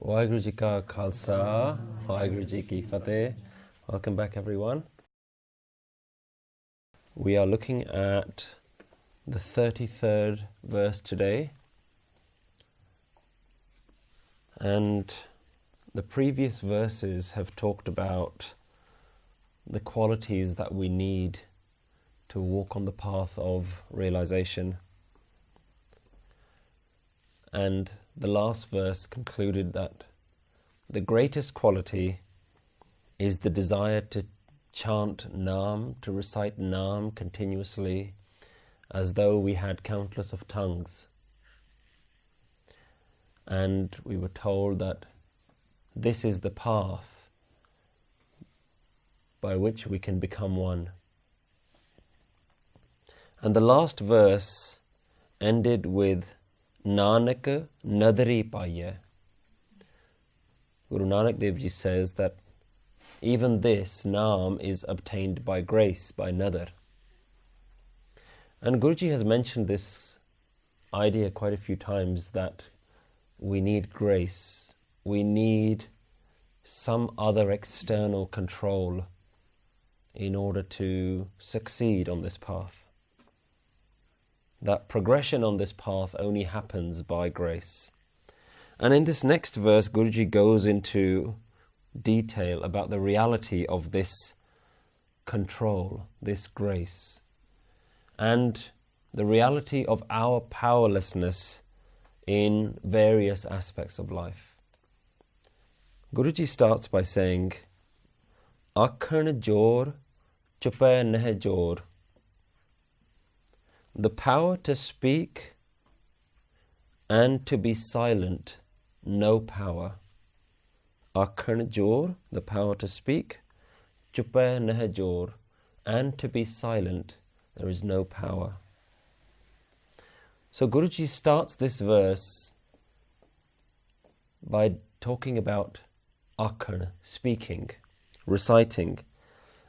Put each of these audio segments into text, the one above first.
Waheguru Ji Ka Khalsa, Waheguru Ji Ki Fateh. Welcome back, everyone. We are looking at the 33rd verse today, and the previous verses have talked about the qualities that we need to walk on the path of realization. And the last verse concluded that the greatest quality is the desire to chant Naam, to recite Naam continuously as though we had countless of tongues. And we were told that this is the path by which we can become one. And the last verse ended with Nanak Nadari Paya. Guru Nanak Dev Ji says that even this Naam is obtained by grace, by Nadar. And Guruji has mentioned this idea quite a few times, that we need grace. We need some other external control in order to succeed on this path. That progression on this path only happens by grace. And in this next verse, Guruji goes into detail about the reality of this control, this grace, and the reality of our powerlessness in various aspects of life. Guruji starts by saying, Akhan jor, chupa neh jor. The power to speak and to be silent, no power. Akhan jor, the power to speak, chupa neh jor, and to be silent, there is no power. So Guruji starts this verse by talking about akhan, speaking, reciting,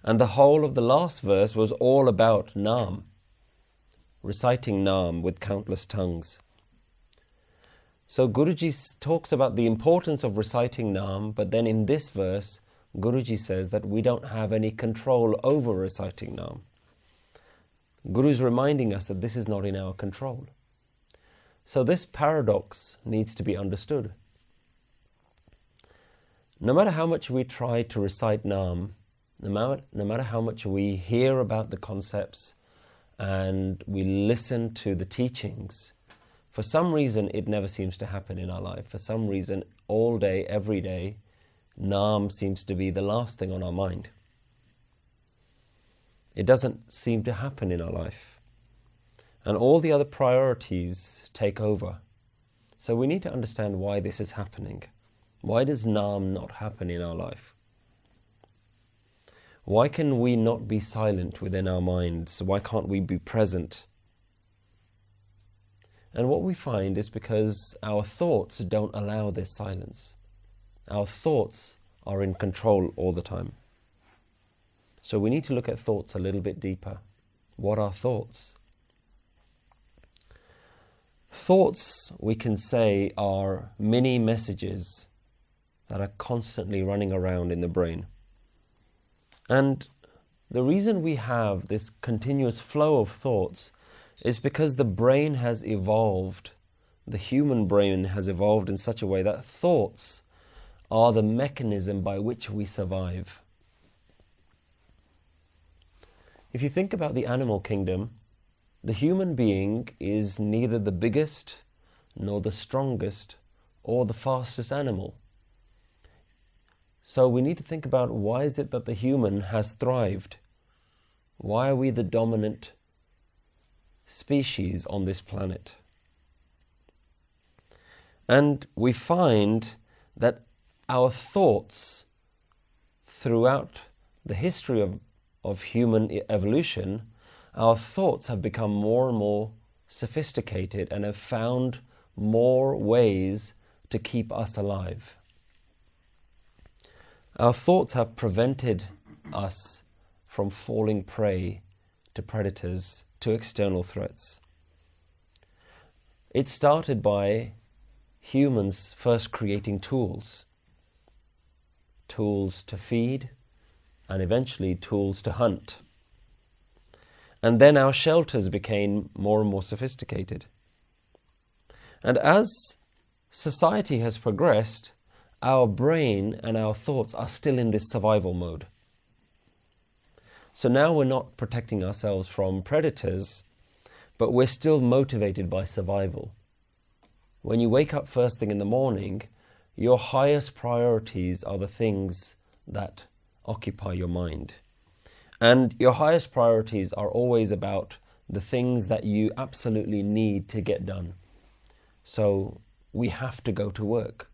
and the whole of the last verse was all about Naam, reciting Naam with countless tongues. So Guruji talks about the importance of reciting Naam, but then in this verse, Guruji says that we don't have any control over reciting Naam. Guru is reminding us that this is not in our control. So this paradox needs to be understood. No matter how much we try to recite Naam, no matter how much we hear about the concepts and we listen to the teachings, for some reason it never seems to happen in our life. For some reason, all day, every day, Naam seems to be the last thing on our mind. It doesn't seem to happen in our life. And all the other priorities take over. So we need to understand why this is happening. Why does Naam not happen in our life? Why can we not be silent within our minds? Why can't we be present? And what we find is because our thoughts don't allow this silence. Our thoughts are in control all the time. So we need to look at thoughts a little bit deeper. What are thoughts? Thoughts, we can say, are mini messages that are constantly running around in the brain. And the reason we have this continuous flow of thoughts is because the brain has evolved, the human brain has evolved in such a way that thoughts are the mechanism by which we survive. If you think about the animal kingdom, the human being is neither the biggest, nor the strongest, or the fastest animal. So we need to think about, why is it that the human has thrived? Why are we the dominant species on this planet? And we find that our thoughts throughout the history of human evolution, our thoughts have become more and more sophisticated and have found more ways to keep us alive. Our thoughts have prevented us from falling prey to predators, to external threats. It started by humans first creating tools. Tools to feed, and eventually tools to hunt. And then our shelters became more and more sophisticated. And as society has progressed, our brain and our thoughts are still in this survival mode. So now we're not protecting ourselves from predators, but we're still motivated by survival. When you wake up first thing in the morning, your highest priorities are the things that occupy your mind. And your highest priorities are always about the things that you absolutely need to get done. So we have to go to work.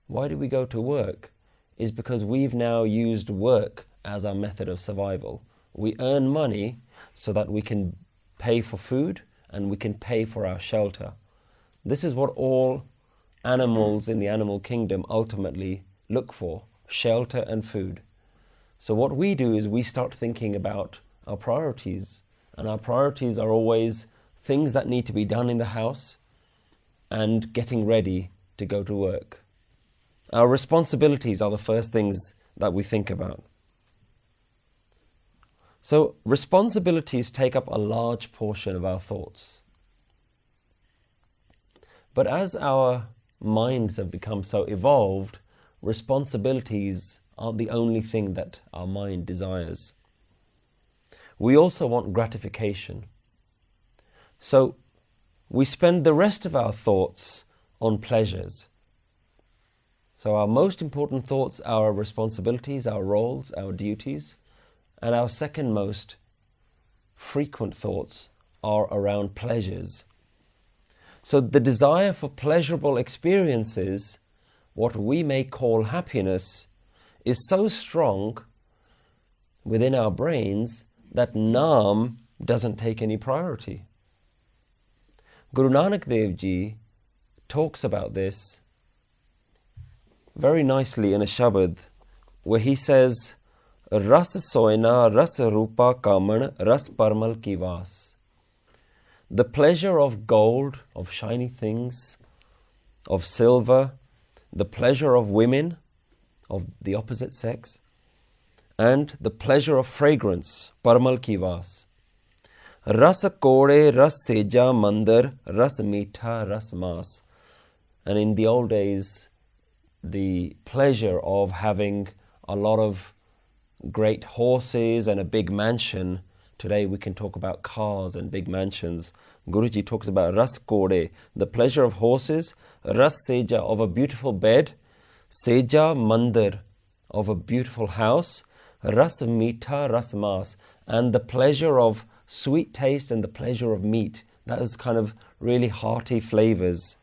Why do we go to work? Is because we've now used work as our method of survival. We earn money so that we can pay for food and we can pay for our shelter. This is what all animals in the animal kingdom ultimately look for, shelter and food. So what we do is we start thinking about our priorities, and our priorities are always things that need to be done in the house and getting ready to go to work. Our responsibilities are the first things that we think about. So responsibilities take up a large portion of our thoughts. But as our minds have become so evolved, responsibilities aren't the only thing that our mind desires. We also want gratification. So we spend the rest of our thoughts on pleasures. So our most important thoughts are our responsibilities, our roles, our duties, and our second most frequent thoughts are around pleasures. So the desire for pleasurable experiences, what we may call happiness, is so strong within our brains that Naam doesn't take any priority. Guru Nanak Dev Ji talks about this very nicely in a Shabad where he says, Ras soina ras rupa kaman ras parmal ki vas. The pleasure of gold, of shiny things, of silver, the pleasure of women, of the opposite sex, and the pleasure of fragrance, parmal ki vas. Ras kode, ras seja mandar, ras meetha, ras mas. And in the old days, the pleasure of having a lot of great horses and a big mansion. Today we can talk about cars and big mansions. Guruji talks about ras kode, the pleasure of horses, ras seja, of a beautiful bed, seja mandir, of a beautiful house, ras meetha, ras mas, and the pleasure of sweet taste and the pleasure of meat. Those kind of really hearty flavors.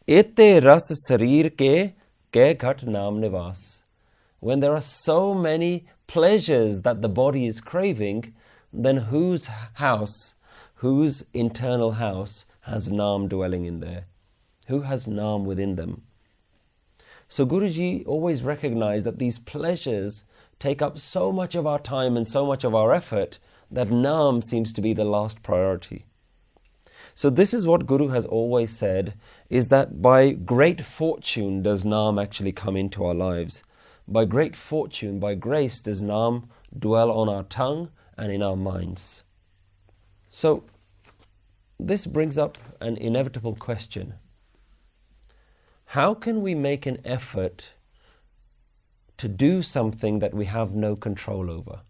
Ete ras sarir ke ghat naam nivas. When there are so many pleasures that the body is craving, then whose house, whose internal house has Naam dwelling in there? Who has Naam within them? So Guruji always recognized that these pleasures take up so much of our time and so much of our effort that Naam seems to be the last priority. So this is what Guru has always said, is that by great fortune does Naam actually come into our lives. By great fortune, by grace, does Naam dwell on our tongue and in our minds. So this brings up an inevitable question. How can we make an effort to do something that we have no control over?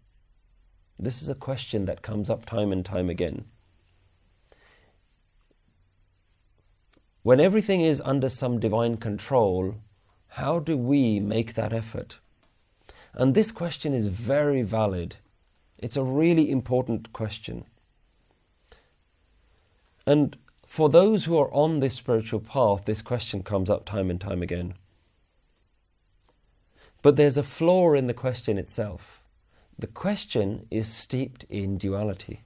This is a question that comes up time and time again. When everything is under some divine control, how do we make that effort? And this question is very valid. It's a really important question. And for those who are on this spiritual path, this question comes up time and time again. But there's a flaw in the question itself. The question is steeped in duality.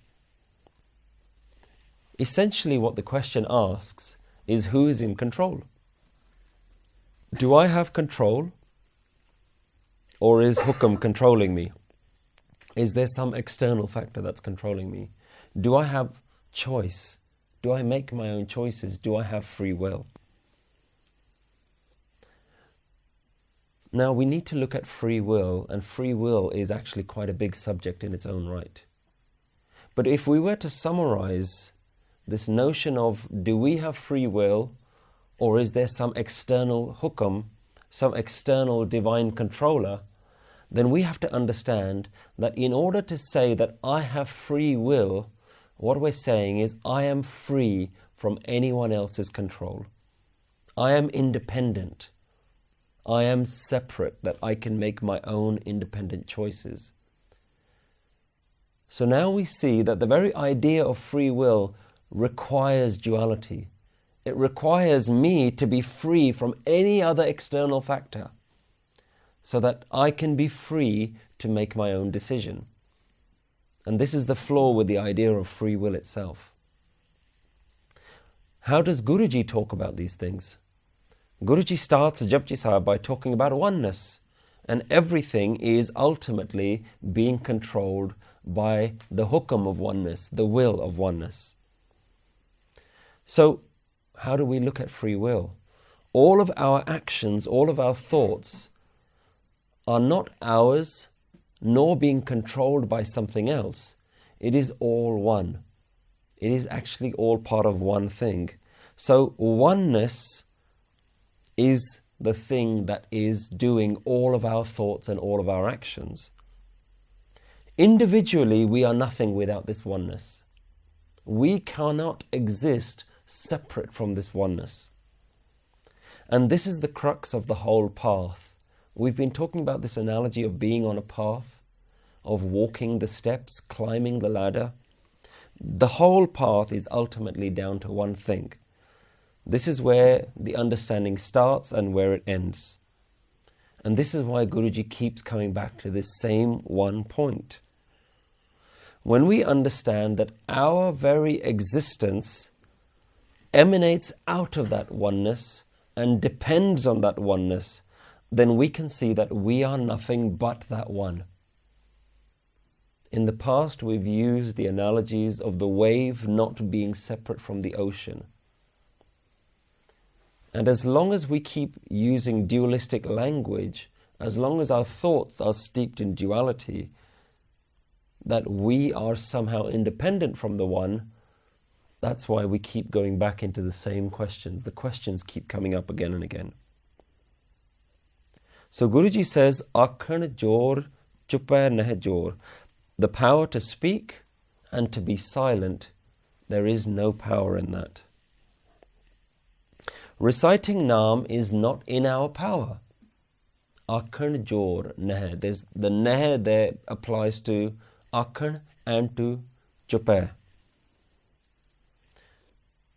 Essentially, what the question asks is, who is in control? Do I have control? Or is hukam controlling me? Is there some external factor that's controlling me? Do I have choice? Do I make my own choices? Do I have free will? Now we need to look at free will, and free will is actually quite a big subject in its own right. But if we were to summarize this notion of, do we have free will, or is there some external hukum, some external divine controller, then we have to understand that in order to say that I have free will, what we're saying is I am free from anyone else's control. I am independent. I am separate, that I can make my own independent choices. So now we see that the very idea of free will requires duality. It requires me to be free from any other external factor so that I can be free to make my own decision. And this is the flaw with the idea of free will itself. How does Guruji talk about these things? Guruji starts JAPJI Sahib by talking about oneness, and everything is ultimately being controlled by the hukum of oneness, the will of oneness. So, how do we look at free will? All of our actions, all of our thoughts are not ours, nor being controlled by something else. It is all one. It is actually all part of one thing. So oneness is the thing that is doing all of our thoughts and all of our actions. Individually, we are nothing without this oneness. We cannot exist separate from this oneness. And this is the crux of the whole path. We've been talking about this analogy of being on a path, of walking the steps, climbing the ladder. The whole path is ultimately down to one thing. This is where the understanding starts and where it ends. And this is why Guruji keeps coming back to this same one point. When we understand that our very existence emanates out of that oneness and depends on that oneness, then we can see that we are nothing but that one. In the past, we've used the analogies of the wave not being separate from the ocean. And as long as we keep using dualistic language, as long as our thoughts are steeped in duality, that we are somehow independent from the one, that's why we keep going back into the same questions. The questions keep coming up again and again. So Guruji says, Akhan jor, chupay neh jor. The power to speak and to be silent, there is no power in that. Reciting Naam is not in our power. Akhan jor neh. The neh there applies to Akhan and to chupay.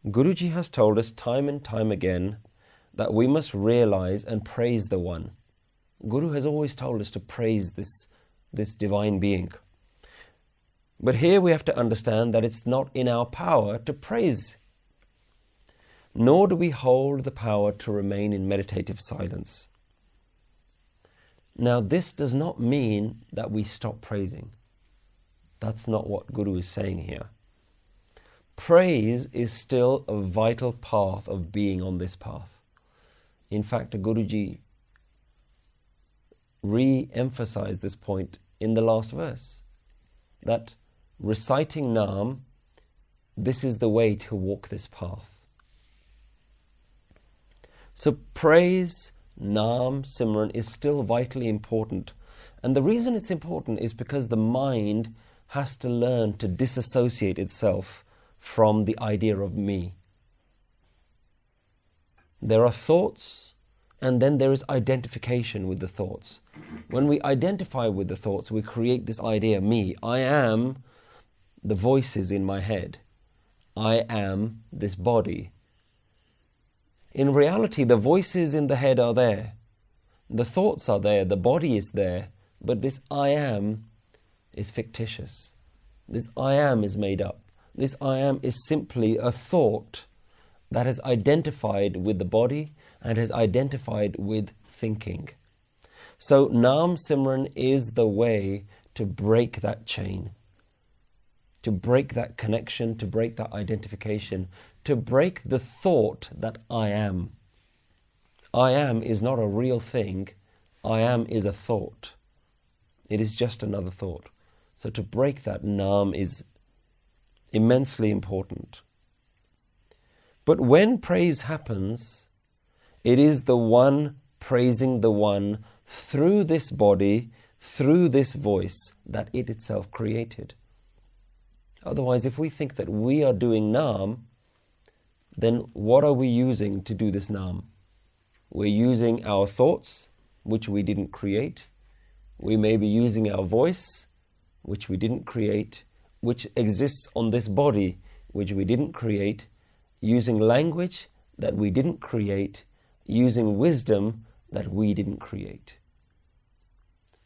Guruji has told us time and time again that we must realize and praise the One. Guru has always told us to praise this divine being. But here we have to understand that it's not in our power to praise, nor do we hold the power to remain in meditative silence. Now, this does not mean that we stop praising. That's not what Guru is saying here. Praise is still a vital path of being on this path. In fact, Guruji re-emphasized this point in the last verse, that reciting Naam, this is the way to walk this path. So praise, Naam, Simran is still vitally important. And the reason it's important is because the mind has to learn to disassociate itself from the idea of me. There are thoughts, and then there is identification with the thoughts. When we identify with the thoughts, we create this idea, me. I am the voices in my head. I am this body. In reality, the voices in the head are there. The thoughts are there, the body is there, but this I am is fictitious. This I am is made up. This I am is simply a thought that has identified with the body and has identified with thinking. So Naam Simran is the way to break that chain, to break that connection, to break that identification, to break the thought that I am. I am is not a real thing I am is a thought. It is just another thought. So to break that naam is immensely important. But when praise happens, it is the one praising the one through this body, through this voice that it itself created. Otherwise, if we think that we are doing naam, then what are we using to do this naam? We're using our thoughts, which we didn't create. We may be using our voice, which we didn't create, which exists on this body, which we didn't create, using language that we didn't create, using wisdom that we didn't create.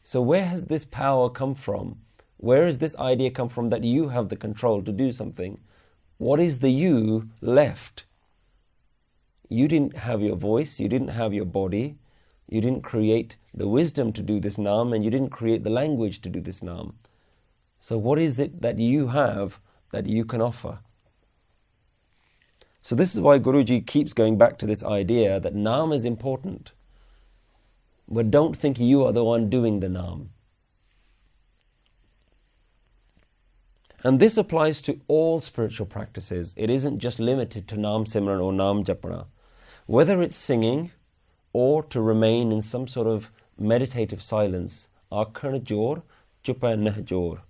So where has this power come from? Where has this idea come from that you have the control to do something? What is the you left? You didn't have your voice, you didn't have your body, you didn't create the wisdom to do this naam, and you didn't create the language to do this naam. So what is it that you have that you can offer? So this is why Guruji keeps going back to this idea that naam is important. But don't think you are the one doing the naam. And this applies to all spiritual practices. It isn't just limited to naam simran or naam japana. Whether it's singing or to remain in some sort of meditative silence, aakhar jor, chupa nah jor.